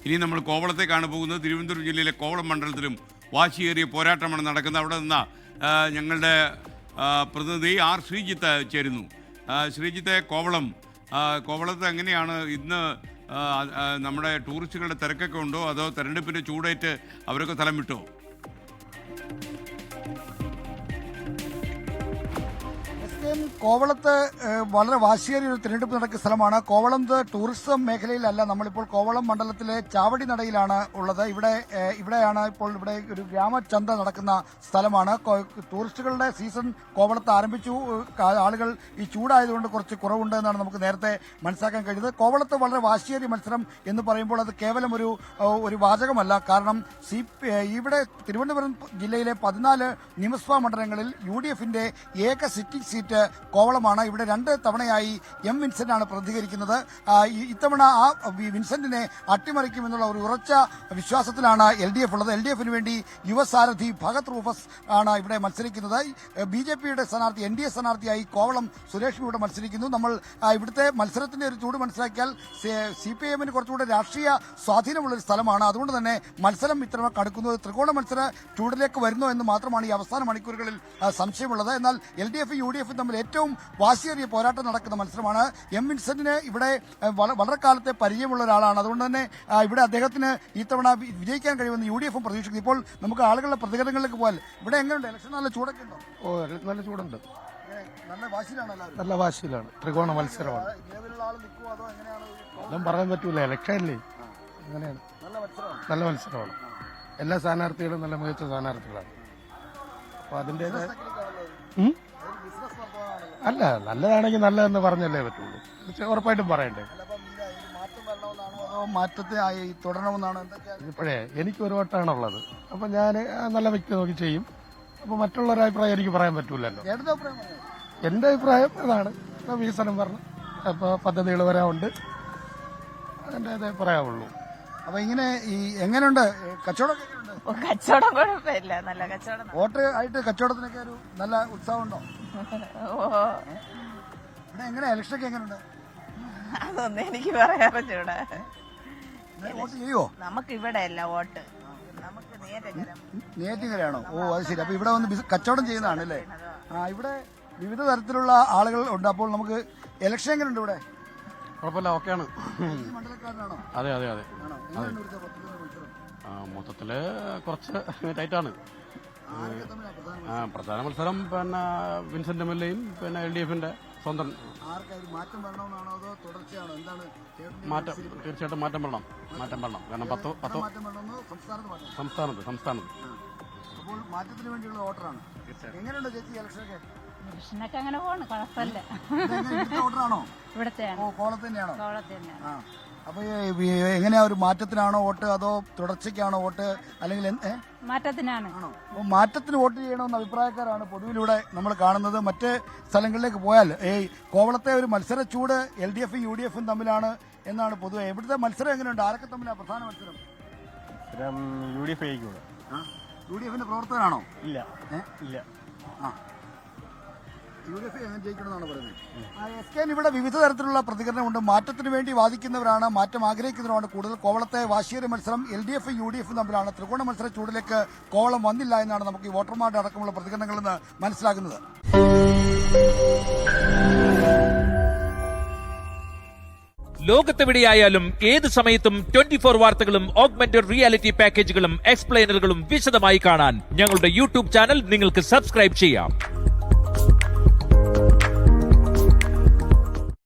ഇനി നമ്മൾ കോവളത്തേക്കാണ് പോകുന്നത്. തിരുവനന്തപുരം ജില്ലയിലെ കോവളം മണ്ഡലത്തിലും വാശിയേറിയ പോരാട്ടമാണ് നടക്കുന്നത്. അവിടെ നിന്ന് ഞങ്ങളുടെ പ്രതിനിധി ആർ ശ്രീജിത്ത് ചേരുന്നു. ശ്രീജിത്തെ, കോവളത്ത് എങ്ങനെയാണ് ഇന്ന് നമ്മുടെ ടൂറിസ്റ്റുകളുടെ തിരക്കൊക്കെ ഉണ്ടോ, അതോ തെരഞ്ഞെടുപ്പിൻ്റെ ചൂടേറ്റ് അവരൊക്കെ സ്ഥലം വിട്ടോ? കോവളത്ത് വളരെ വാശിയേറിയ ഒരു തിരഞ്ഞെടുപ്പ് നടക്കുന്ന സ്ഥലമാണ്. കോവളം ടൂറിസം മേഖലയിലല്ല, നമ്മളിപ്പോൾ കോവളം മണ്ഡലത്തിലെ ചാവടി നടയിലാണ് ഉള്ളത്. ഇവിടെയാണ് ഇപ്പോൾ ഇവിടെ ഒരു ഗ്രാമചന്ത നടക്കുന്ന സ്ഥലമാണ്. ടൂറിസ്റ്റുകളുടെ സീസൺ കോവളത്ത് ആരംഭിച്ചു. ആളുകൾ ഈ ചൂടായതുകൊണ്ട് കുറച്ച് കുറവുണ്ട് എന്നാണ് നമുക്ക് നേരത്തെ മനസ്സിലാക്കാൻ കഴിഞ്ഞത്. കോവളത്ത് വളരെ വാശിയേറിയ മത്സരം എന്ന് പറയുമ്പോൾ അത് കേവലം ഒരു വാചകമല്ല. കാരണം ഇവിടെ തിരുവനന്തപുരം ജില്ലയിലെ 14 നിയമസഭാ മണ്ഡലങ്ങളിൽ UDFന്റെ ഏക സിറ്റിംഗ് സീറ്റ് കോവളമാണ്. ഇവിടെ 2 തവണയായി എം വിൻസെന്റ് ആണ് പ്രതികരിക്കുന്നത്. ഇത്തവണ ആ വിൻസെന്റിനെ അട്ടിമറിക്കുമെന്നുള്ള ഒരു ഉറച്ച വിശ്വാസത്തിലാണ് LDF ഉള്ളത്. LDFന് വേണ്ടി യുവസാരഥി ഭഗത് റൂഫസ് ആണ് ഇവിടെ മത്സരിക്കുന്നത്. BJPയുടെ സ്ഥാനാർത്ഥി NDA സ്ഥാനാർത്ഥിയായി കോവളം സുരേഷ് ഇവിടെ മത്സരിക്കുന്നു. നമ്മൾ ഇവിടുത്തെ മത്സരത്തിന്റെ ഒരു ചൂട് മനസ്സിലാക്കിയാൽ CPIMന് കുറച്ചുകൂടെ രാഷ്ട്രീയ സ്വാധീനമുള്ള ഒരു സ്ഥലമാണ്. അതുകൊണ്ട് തന്നെ മത്സരം ഇത്ര കടുക്കുന്നത് ത്രികോണ മത്സര ചൂടിലേക്ക് വരുന്നോ എന്ന് മാത്രമാണ് ഈ അവസാന മണിക്കൂറുകളിൽ സംശയമുള്ളത്. എന്നാൽ LDF UDF തമ്മിൽ ഏറ്റവും വാശിയേറിയ പോരാട്ടം നടക്കുന്ന മത്സരമാണ്. എം വിൻസെന്റിന് ഇവിടെ വളരെ കാലത്തെ പരിചയമുള്ള ഒരാളാണ്. അതുകൊണ്ട് തന്നെ ഇവിടെ അദ്ദേഹത്തിന് ഇത്തവണ വിജയിക്കാൻ കഴിയുമെന്ന് UDF പ്രതീക്ഷിക്കുന്നു. ഇപ്പോൾ നമുക്ക് ആളുകളുടെ പ്രതികരണങ്ങളിലേക്ക് പോയാൽ ഇവിടെ എങ്ങനെയുണ്ട്? ഇലക്ഷൻ നല്ല ചൂടൊക്കെ ഉണ്ടോ? നല്ല ചൂടുണ്ട്. നല്ല വാശിയിലാണ് എല്ലാവരും. നല്ല വാശിയിലാണ്. ത്രികോണ മത്സരമാണ്. ഒന്നും പറയാൻ പറ്റൂല. ഇലക്ഷനല്ലേ, അങ്ങനെയാണ്. നല്ല മത്സരമാണ്. എല്ലാ സ്ഥാനാർത്ഥികളും നല്ല മികച്ച സ്ഥാനാർത്ഥികളാണ്. അപ്പൊ അതിന്റെ അല്ല, നല്ലതാണെങ്കിൽ നല്ലതെന്ന് പറഞ്ഞല്ലേ പറ്റുള്ളൂ. ഉറപ്പായിട്ടും പറയണ്ടേ. മാറ്റത്തെ തുടരണമെന്നാണ്. ഇപ്പോഴേ എനിക്ക് ഒരു വട്ടാണുള്ളത്. അപ്പൊ ഞാൻ നല്ല വ്യക്തി നോക്കി ചെയ്യും. അപ്പൊ മറ്റുള്ളവരുടെ അഭിപ്രായം എനിക്ക് പറയാൻ പറ്റൂലല്ലോ. എന്റെ അഭിപ്രായം അതാണ്. വികസനം പറഞ്ഞു അപ്പൊ പദ്ധതികൾ വരാറുണ്ട്. അതിന്റെ പറയാവുള്ളൂ. അപ്പൊ ഇങ്ങനെ എങ്ങനെയുണ്ട് കച്ചവടം? കച്ചവടം കുഴപ്പമില്ല, നല്ല കച്ചവടം. വോട്ട് ആയിട്ട് കച്ചവടത്തിനൊക്കെ ഒരു നല്ല ഉത്സാഹമുണ്ടോ? ഇവിടെ എങ്ങനെ ഇലക്ഷനൊക്കെ എങ്ങനെയുണ്ട്? അതൊന്നും എനിക്ക് പറയാറില്ല. വോട്ട് ചെയ്യോ? നമുക്ക് ഇവിടെ അല്ല വോട്ട്, നമുക്ക് നേറ്റിങ്ങനെയാണോ? ഓ, അത് ശരി. അപ്പൊ ഇവിടെ വന്ന് കച്ചവടം ചെയ്യുന്നതാണ് അല്ലേ? ഇവിടെ വിവിധ തരത്തിലുള്ള ആളുകൾ ഉണ്ട്. അപ്പോൾ നമുക്ക് ഇലക്ഷൻ എങ്ങനെയുണ്ട് ഇവിടെ? കുഴപ്പമില്ല, ഓക്കെയാണ്. മണ്ഡലക്കാരനാണോ? അതെ അതെ അതെ. മൊത്തത്തില് കുറച്ച് ടൈറ്റാണ്. പ്രധാന മത്സരം പിന്നെ വിൻസെന്റ് MLAയും പിന്നെ LDFന്റെ സ്വന്തം. മാറ്റം തീർച്ചയായിട്ടും മാറ്റം വരണം. കാരണം സംസ്ഥാനത്ത് മാറ്റത്തിന് വേണ്ടിയുള്ള വോട്ടറാണ്. എങ്ങനെയുണ്ട് ചേച്ചി ഇലക്ഷനൊക്കെ? ഇലക്ഷനൊക്കെ അങ്ങനെ പോണ്, കുഴപ്പമില്ല. വോട്ടറാണോ? ഇവിടത്തെ കോവളത്ത് തന്നെയാണോ? കോവളത്ത് തന്നെയാണ്. അപ്പൊ എങ്ങനെയാ, ഒരു മാറ്റത്തിനാണോ വോട്ട്, അതോ തുടർച്ചയ്ക്കാണോ വോട്ട്, അല്ലെങ്കിൽ മാറ്റത്തിനാണ്? മാറ്റത്തിന് വോട്ട് ചെയ്യണമെന്ന അഭിപ്രായക്കാരാണ് പൊതുവിലൂടെ നമ്മൾ കാണുന്നത്. മറ്റ് സ്ഥലങ്ങളിലേക്ക് പോയാൽ കോവളത്തെ ഒരു മത്സര ചൂട് LDF UDF തമ്മിലാണ് എന്നാണ് പൊതുവെ. ഇവിടുത്തെ മത്സരം എങ്ങനെയുണ്ട്? ആരൊക്കെ തമ്മിലാണ് പ്രധാന മത്സരം? UDFന്റെ പ്രവർത്തകനാണോ? ഇല്ല. UDF ജയിക്കണമെന്നാണ് പറയുന്നത്. ഇവിടെ വിവിധ തരത്തിലുള്ള പ്രതികരണമുണ്ട്. മാറ്റത്തിന് വേണ്ടി വാദിക്കുന്നവരാണ്, മാറ്റം ആഗ്രഹിക്കുന്നവരാണ് കൂടുതൽ. കോവളത്തെ വാശിയേറിയ മത്സരം LDF UDF തമ്മിലാണ്. ത്രികോണ മത്സര ചൂടിലേക്ക് കോവളം വന്നില്ല എന്നാണ് നമുക്ക് ഈ വോട്ടർമാരുടെ അടക്കമുള്ള പ്രതികരണങ്ങളിൽ നിന്ന് മനസ്സിലാകുന്നത്. ലോകത്തെവിടെയായാലും ഏത് സമയത്തും 24 വാർത്തകളും ഓഗ്മെന്റഡ് റിയാലിറ്റി പാക്കേജുകളും എക്സ്പ്ലെയിനറുകളും വിശദമായി കാണാൻ ഞങ്ങളുടെ YouTube ചാനൽ നിങ്ങൾക്ക് സബ്സ്ക്രൈബ് ചെയ്യാം.